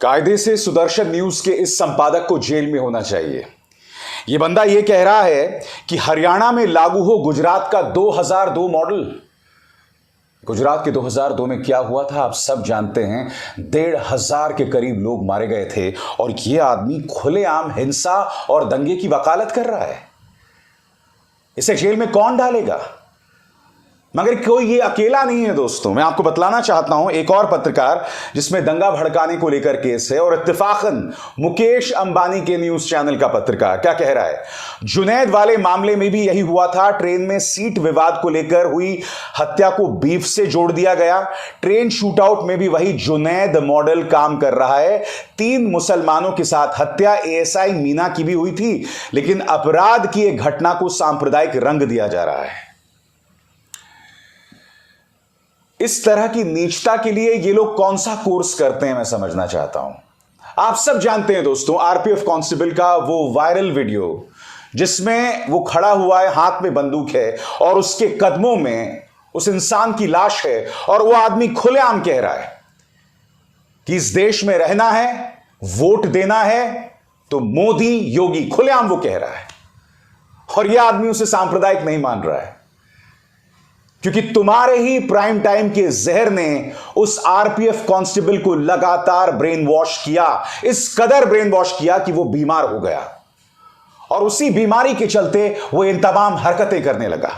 कायदे से सुदर्शन न्यूज के इस संपादक को जेल में होना चाहिए। यह बंदा यह कह रहा है कि हरियाणा में लागू हो गुजरात का 2002 मॉडल। गुजरात के 2002 में क्या हुआ था आप सब जानते हैं। 1,500 के करीब लोग मारे गए थे और यह आदमी खुलेआम हिंसा और दंगे की वकालत कर रहा है। इसे जेल में कौन डालेगा? मगर कोई ये अकेला नहीं है दोस्तों। मैं आपको बतलाना चाहता हूं एक और पत्रकार जिसमें दंगा भड़काने को लेकर केस है और इत्तेफाकन मुकेश अंबानी के न्यूज चैनल का पत्रकार क्या कह रहा है। जुनैद वाले मामले में भी यही हुआ था। ट्रेन में सीट विवाद को लेकर हुई हत्या को बीफ से जोड़ दिया गया। ट्रेन शूटआउट में भी वही जुनैद मॉडल काम कर रहा है। 3 मुसलमानों के साथ हत्या एएसआई मीना की भी हुई थी, लेकिन अपराध की एक घटना को सांप्रदायिक रंग दिया जा रहा है। इस तरह की नीचता के लिए ये लोग कौन सा कोर्स करते हैं मैं समझना चाहता हूं। आप सब जानते हैं दोस्तों आरपीएफ कांस्टेबल का वो वायरल वीडियो जिसमें वो खड़ा हुआ है, हाथ में बंदूक है और उसके कदमों में उस इंसान की लाश है और वो आदमी खुलेआम कह रहा है कि इस देश में रहना है, वोट देना है तो मोदी योगी, खुलेआम वो कह रहा है। और यह आदमी उसे सांप्रदायिक नहीं मान रहा है क्योंकि तुम्हारे ही प्राइम टाइम के जहर ने उस आरपीएफ कांस्टेबल को लगातार ब्रेन वॉश किया, इस कदर ब्रेन वॉश किया कि वो बीमार हो गया और उसी बीमारी के चलते वो इन तमाम हरकतें करने लगा।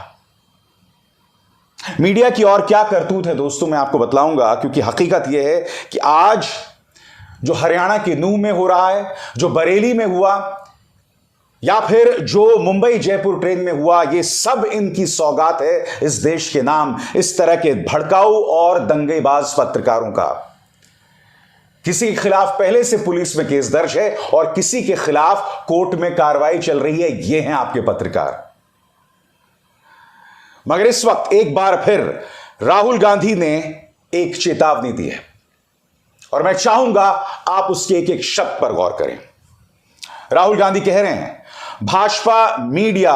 मीडिया की और क्या करतूत है दोस्तों मैं आपको बतलाऊंगा, क्योंकि हकीकत यह है कि आज जो हरियाणा के नूह में हो रहा है, जो बरेली में हुआ या फिर जो मुंबई जयपुर ट्रेन में हुआ, ये सब इनकी सौगात है इस देश के नाम इस तरह के भड़काऊ और दंगेबाज पत्रकारों का। किसी के खिलाफ पहले से पुलिस में केस दर्ज है और किसी के खिलाफ कोर्ट में कार्रवाई चल रही है। ये हैं आपके पत्रकार। मगर इस वक्त एक बार फिर राहुल गांधी ने एक चेतावनी दी है और मैं चाहूंगा आप उसके एक एक शब्द पर गौर करें। राहुल गांधी कह रहे हैं भाजपा, मीडिया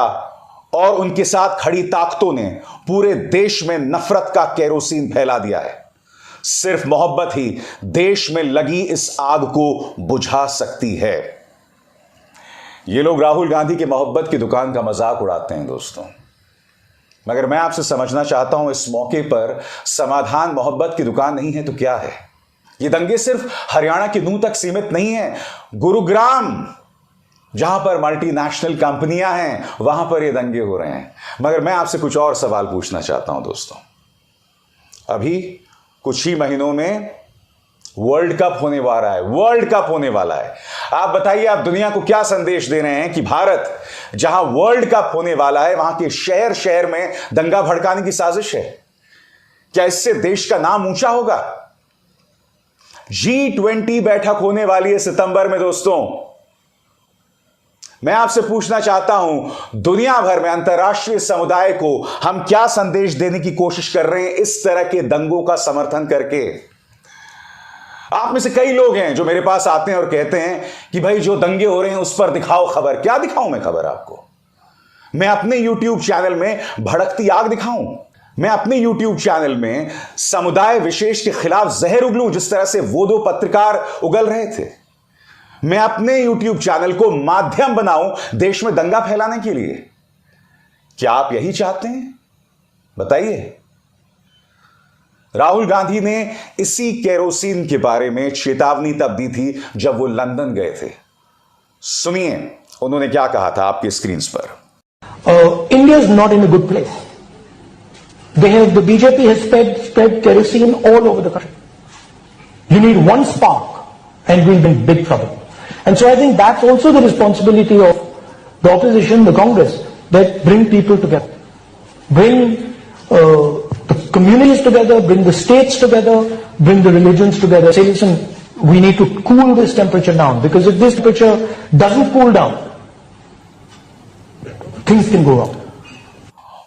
और उनके साथ खड़ी ताकतों ने पूरे देश में नफरत का केरोसिन फैला दिया है। सिर्फ मोहब्बत ही देश में लगी इस आग को बुझा सकती है। ये लोग राहुल गांधी के मोहब्बत की दुकान का मजाक उड़ाते हैं दोस्तों। मगर मैं आपसे समझना चाहता हूं इस मौके पर समाधान मोहब्बत की दुकान नहीं है तो क्या है। ये दंगे सिर्फ हरियाणा के नूह तक सीमित नहीं है। गुरुग्राम जहां पर मल्टीनेशनल कंपनियां हैं वहां पर ये दंगे हो रहे हैं। मगर मैं आपसे कुछ और सवाल पूछना चाहता हूं दोस्तों। अभी कुछ ही महीनों में वर्ल्ड कप होने वाला है। वर्ल्ड कप होने वाला है। आप बताइए आप दुनिया को क्या संदेश दे रहे हैं कि भारत जहां वर्ल्ड कप होने वाला है वहां के शहर शहर में दंगा भड़काने की साजिश है? क्या इससे देश का नाम ऊंचा होगा? G20 बैठक होने वाली है सितंबर में दोस्तों। मैं आपसे पूछना चाहता हूं दुनिया भर में अंतर्राष्ट्रीय समुदाय को हम क्या संदेश देने की कोशिश कर रहे हैं इस तरह के दंगों का समर्थन करके? आप में से कई लोग हैं जो मेरे पास आते हैं और कहते हैं कि भाई जो दंगे हो रहे हैं उस पर दिखाओ खबर। क्या दिखाऊं मैं खबर आपको? मैं अपने YouTube चैनल में भड़कती आग दिखाऊं? मैं अपने YouTube चैनल में समुदाय विशेष के खिलाफ जहर उगलूं जिस तरह से वो 2 पत्रकार उगल रहे थे? मैं अपने YouTube चैनल को माध्यम बनाऊं देश में दंगा फैलाने के लिए? क्या आप यही चाहते हैं? बताइए। राहुल गांधी ने इसी केरोसिन के बारे में चेतावनी तब दी थी जब वो लंदन गए थे। सुनिए उन्होंने क्या कहा था आपकी स्क्रीन पर। India is not in a good place. The BJP has spread kerosene all over the country. You need one spark and we'll be in big trouble. And so I think that's also the responsibility of the opposition, the Congress, that bring people together. Bring the communities together, bring the states together, bring the religions together. Say, listen, we need to cool this temperature down because if this temperature doesn't cool down, things can go wrong.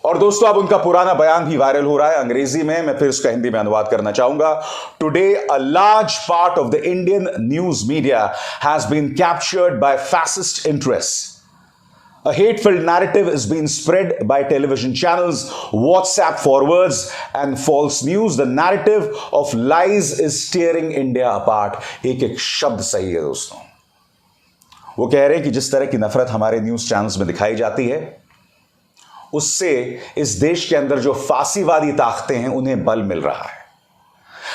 और दोस्तों अब उनका पुराना बयान भी viral हो रहा है अंग्रेजी में। मैं फिर उसका हिंदी में अनुवाद करना चाहूंगा। Today a large part of the Indian news media has been captured by fascist interest. A hate-filled narrative is being spread by television channels, WhatsApp forwards, and false news. The narrative of lies is tearing India apart. एक एक शब्द सही है दोस्तों। वो कह रहे हैं कि जिस तरह की नफरत हमारे न्यूज चैनल्स में दिखाई जाती है, उससे इस देश के अंदर जो फांसीवादी ताकतें हैं उन्हें बल मिल रहा है।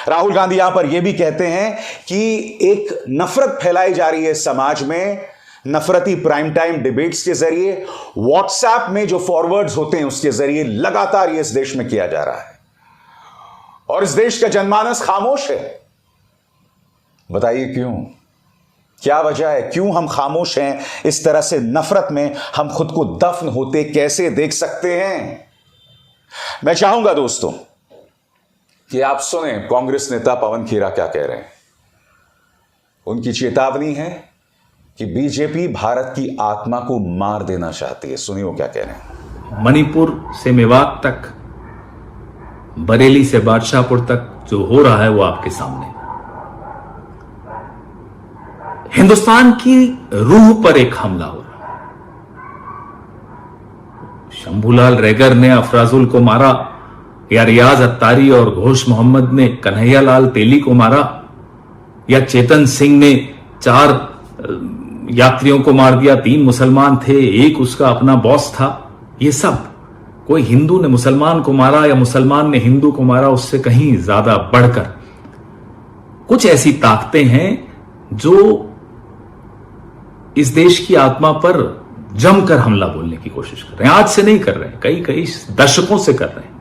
राहुल गांधी यहां पर यह भी कहते हैं कि एक नफरत फैलाई जा रही है समाज में, नफरती प्राइम टाइम डिबेट्स के जरिए, व्हाट्सएप में जो फॉरवर्ड्स होते हैं उसके जरिए लगातार ये इस देश में किया जा रहा है और इस देश का जनमानस खामोश है। बताइए क्यों? क्या वजह है? क्यों हम खामोश हैं? इस तरह से नफरत में हम खुद को दफन होते कैसे देख सकते हैं? मैं चाहूंगा दोस्तों कि आप सुने कांग्रेस नेता पवन खेरा क्या कह रहे हैं। उनकी चेतावनी है कि बीजेपी भारत की आत्मा को मार देना चाहती है। सुनिए वो क्या कह रहे हैं। मणिपुर से मेवात तक, बरेली से बादशाहपुर तक जो हो रहा है वो आपके सामने। हिंदुस्तान की रूह पर एक हमला हो रहा है। शंभूलाल रैगर ने अफराजुल को मारा, या रियाज अत्तारी और घोष मोहम्मद ने कन्हैयालाल तेली को मारा, या चेतन सिंह ने 4 यात्रियों को मार दिया, 3 मुसलमान थे, एक उसका अपना बॉस था। ये सब कोई हिंदू ने मुसलमान को मारा या मुसलमान ने हिंदू को मारा, उससे कहीं ज्यादा बढ़कर कुछ ऐसी ताकतें हैं जो इस देश की आत्मा पर जमकर हमला बोलने की कोशिश कर रहे हैं। आज से नहीं कर रहे हैं, कई दशकों से कर रहे हैं।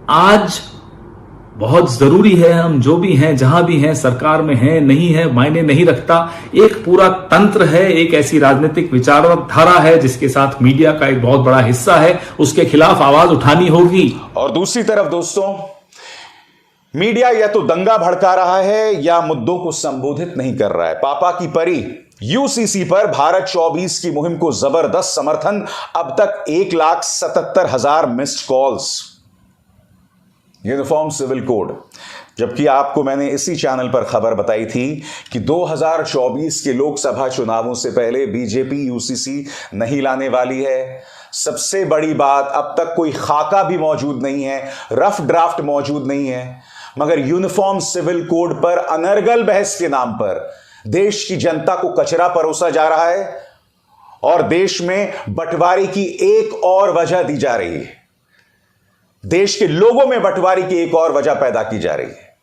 आज बहुत जरूरी है, हम जो भी हैं, जहां भी हैं, सरकार में हैं, नहीं है, मायने नहीं रखता। एक पूरा तंत्र है, एक ऐसी राजनीतिक विचारधारा है जिसके साथ मीडिया का एक बहुत बड़ा हिस्सा है, उसके खिलाफ आवाज उठानी होगी। और दूसरी तरफ दोस्तों, मीडिया या तो दंगा भड़का रहा है या मुद्दों को संबोधित नहीं कर रहा है। पापा की परी यूसीसी पर भारत 24 की मुहिम को जबरदस्त समर्थन, अब तक 1,77,000 missed calls. Uniform civil code, जबकि आपको मैंने इसी चैनल पर खबर बताई थी कि 2024 के लोकसभा चुनावों से पहले बीजेपी यूसीसी नहीं लाने वाली है। सबसे बड़ी बात, अब तक कोई खाका भी मौजूद नहीं है, रफ ड्राफ्ट मौजूद नहीं है, मगर यूनिफॉर्म सिविल कोड पर अनर्गल बहस के नाम पर देश की जनता को कचरा परोसा जा रहा है और देश में बंटवारे की एक और वजह दी जा रही है। देश के लोगों में बंटवारे की एक और वजह पैदा की जा रही है।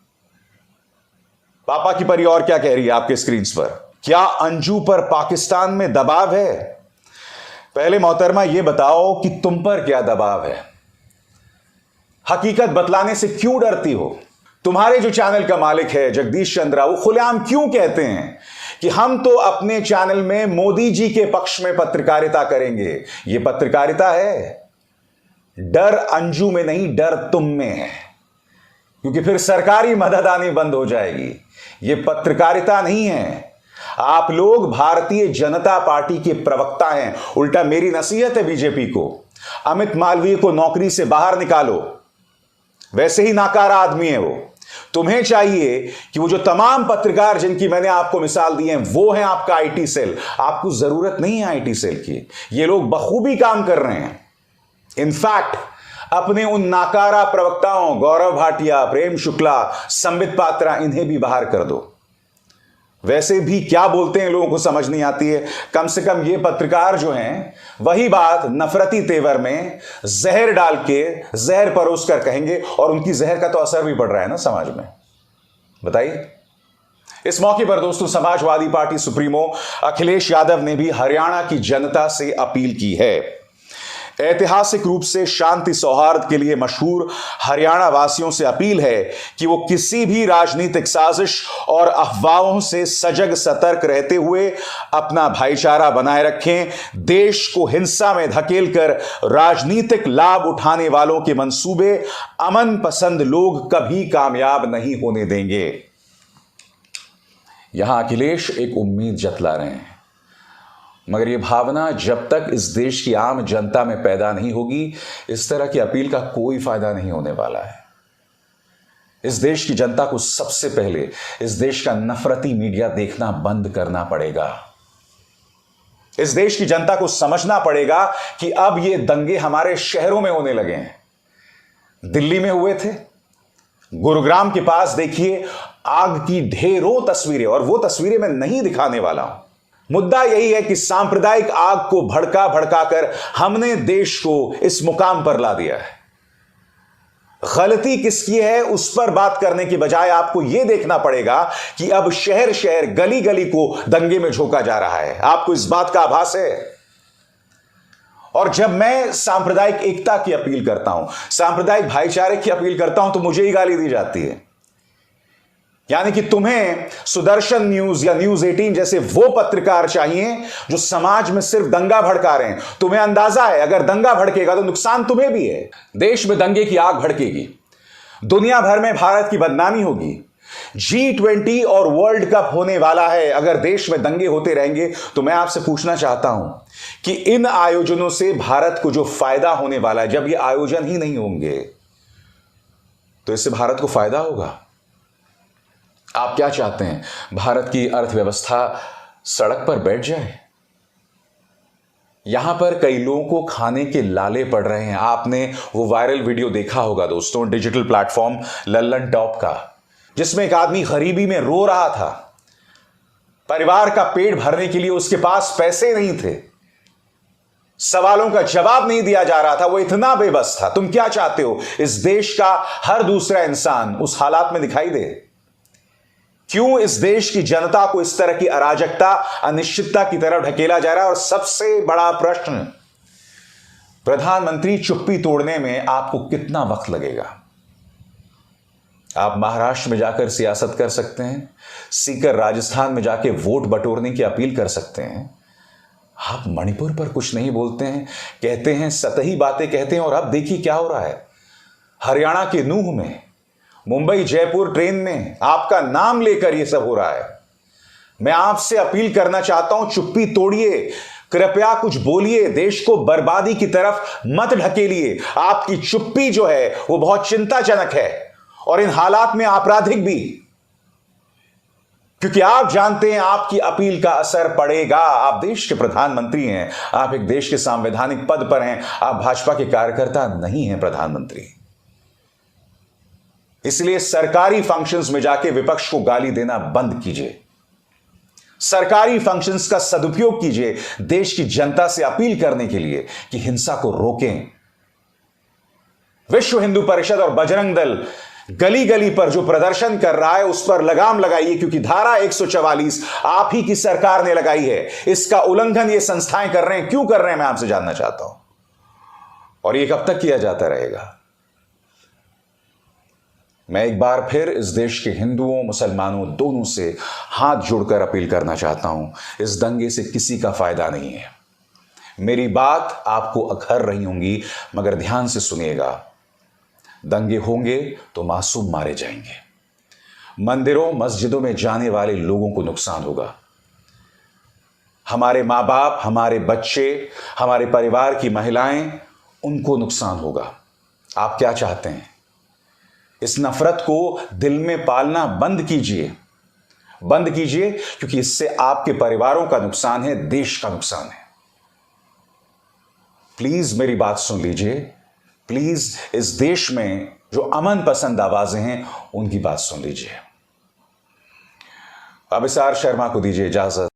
पापा की परी और क्या कह रही है आपके स्क्रीन पर? क्या अंजू पर पाकिस्तान में दबाव है? पहले मोहतरमा यह बताओ कि तुम पर क्या दबाव है? हकीकत बतलाने से क्यों डरती हो? तुम्हारे जो चैनल का मालिक है जगदीश चंद्रा, वो खुलेआम क्यों कहते हैं कि हम तो अपने चैनल में मोदी जी के पक्ष में पत्रकारिता करेंगे? यह पत्रकारिता है। डर अंजू में नहीं, डर तुम में है, क्योंकि फिर सरकारी मदद आनी बंद हो जाएगी। यह पत्रकारिता नहीं है। आप लोग भारतीय जनता पार्टी के प्रवक्ता हैं। उल्टा मेरी नसीहत है बीजेपी को, अमित मालवीय को नौकरी से बाहर निकालो। वैसे ही नाकारा आदमी है वो। तुम्हें चाहिए कि वो जो तमाम पत्रकार जिनकी मैंने आपको मिसाल दी है, वो है आपका आईटी सेल। आपको जरूरत नहीं है आईटी सेल की, ये लोग बखूबी काम कर रहे हैं। इनफैक्ट अपने उन नाकारा प्रवक्ताओं गौरव भाटिया, प्रेम शुक्ला, संबित पात्रा, इन्हें भी बाहर कर दो। वैसे भी क्या बोलते हैं लोगों को समझ नहीं आती है। कम से कम ये पत्रकार जो हैं वही बात नफरती तेवर में जहर डाल के, जहर परोस कर कहेंगे, और उनकी जहर का तो असर भी पड़ रहा है ना समाज में। बताइए। इस मौके पर दोस्तों समाजवादी पार्टी सुप्रीमो अखिलेश यादव ने भी हरियाणा की जनता से अपील की है। ऐतिहासिक रूप से शांति सौहार्द के लिए मशहूर हरियाणा वासियों से अपील है कि वो किसी भी राजनीतिक साजिश और अफवाहों से सजग सतर्क रहते हुए अपना भाईचारा बनाए रखें। देश को हिंसा में धकेलकर राजनीतिक लाभ उठाने वालों के मंसूबे अमन पसंद लोग कभी कामयाब नहीं होने देंगे। यहां अखिलेश एक उम्मीद जतला रहे हैं, मगर यह भावना जब तक इस देश की आम जनता में पैदा नहीं होगी, इस तरह की अपील का कोई फायदा नहीं होने वाला है। इस देश की जनता को सबसे पहले इस देश का नफरती मीडिया देखना बंद करना पड़ेगा। इस देश की जनता को समझना पड़ेगा कि अब ये दंगे हमारे शहरों में होने लगे हैं। दिल्ली में हुए थे, गुरुग्राम के पास देखिए आग की ढेरों तस्वीरें, और वो तस्वीरें मैं नहीं दिखाने वाला हूं। मुद्दा यही है कि सांप्रदायिक आग को भड़का भड़का कर हमने देश को इस मुकाम पर ला दिया है। गलती किसकी है उस पर बात करने की बजाय आपको यह देखना पड़ेगा कि अब शहर शहर गली गली को दंगे में झोंका जा रहा है। आपको इस बात का आभास है? और जब मैं सांप्रदायिक एकता की अपील करता हूं, सांप्रदायिक भाईचारे की अपील करता हूं, तो मुझे ही गाली दी जाती है। यानी कि तुम्हें सुदर्शन न्यूज या न्यूज 18 जैसे वो पत्रकार चाहिए जो समाज में सिर्फ दंगा भड़का रहे हैं। तुम्हें अंदाजा है अगर दंगा भड़केगा तो नुकसान तुम्हें भी है। देश में दंगे की आग भड़केगी, दुनिया भर में भारत की बदनामी होगी। G20 और वर्ल्ड कप होने वाला है। अगर देश में दंगे होते रहेंगे तो मैं आपसे पूछना चाहता हूं कि इन आयोजनों से भारत को जो फायदा होने वाला है, जब ये आयोजन ही नहीं होंगे तो इससे भारत को फायदा होगा। आप क्या चाहते हैं? भारत की अर्थव्यवस्था सड़क पर बैठ जाए? यहां पर कई लोगों को खाने के लाले पड़ रहे हैं। आपने वो वायरल वीडियो देखा होगा दोस्तों, डिजिटल प्लेटफॉर्म लल्लन टॉप का, जिसमें एक आदमी गरीबी में रो रहा था। परिवार का पेट भरने के लिए उसके पास पैसे नहीं थे, सवालों का जवाब नहीं दिया जा रहा था, वो इतना बेबस था। तुम क्या चाहते हो? इस देश का हर दूसरा इंसान उस हालात में दिखाई दे? क्यों इस देश की जनता को इस तरह की अराजकता, अनिश्चितता की तरफ ढकेला जा रहा है? और सबसे बड़ा प्रश्न, प्रधानमंत्री चुप्पी तोड़ने में आपको कितना वक्त लगेगा? आप महाराष्ट्र में जाकर सियासत कर सकते हैं, सीकर राजस्थान में जाके वोट बटोरने की अपील कर सकते हैं। आप मणिपुर पर कुछ नहीं बोलते हैं, कहते हैं सतही बातें कहते हैं। और अब देखिए क्या हो रहा है हरियाणा के नूह में, मुंबई जयपुर ट्रेन में आपका नाम लेकर यह सब हो रहा है। मैं आपसे अपील करना चाहता हूं, चुप्पी तोड़िए, कृपया कुछ बोलिए, देश को बर्बादी की तरफ मत ढकेलिए। आपकी चुप्पी जो है वो बहुत चिंताजनक है और इन हालात में आपराधिक भी, क्योंकि आप जानते हैं आपकी अपील का असर पड़ेगा। आप देश के प्रधानमंत्री हैं, आप एक देश के संवैधानिक पद पर हैं, आप भाजपा के कार्यकर्ता नहीं हैं प्रधानमंत्री। इसलिए सरकारी फंक्शंस में जाके विपक्ष को गाली देना बंद कीजिए, सरकारी फंक्शंस का सदुपयोग कीजिए देश की जनता से अपील करने के लिए कि हिंसा को रोकें। विश्व हिंदू परिषद और बजरंग दल गली गली पर जो प्रदर्शन कर रहा है उस पर लगाम लगाइए, क्योंकि धारा 144 आप ही की सरकार ने लगाई है। इसका उल्लंघन ये संस्थाएं कर रहे हैं। क्यों कर रहे हैं मैं आपसे जानना चाहता हूं, और ये कब तक किया जाता रहेगा? मैं एक बार फिर इस देश के हिंदुओं मुसलमानों दोनों से हाथ जोड़कर अपील करना चाहता हूं, इस दंगे से किसी का फायदा नहीं है। मेरी बात आपको अखर रही होंगी, मगर ध्यान से सुनिएगा। दंगे होंगे तो मासूम मारे जाएंगे, मंदिरों मस्जिदों में जाने वाले लोगों को नुकसान होगा, हमारे मां बाप, हमारे बच्चे, हमारे परिवार की महिलाएं, उनको नुकसान होगा। आप क्या चाहते हैं? इस नफरत को दिल में पालना बंद कीजिए, बंद कीजिए, क्योंकि इससे आपके परिवारों का नुकसान है, देश का नुकसान है। प्लीज मेरी बात सुन लीजिए, प्लीज इस देश में जो अमन पसंद आवाजें हैं उनकी बात सुन लीजिए। अभिसार शर्मा को दीजिए इजाजत।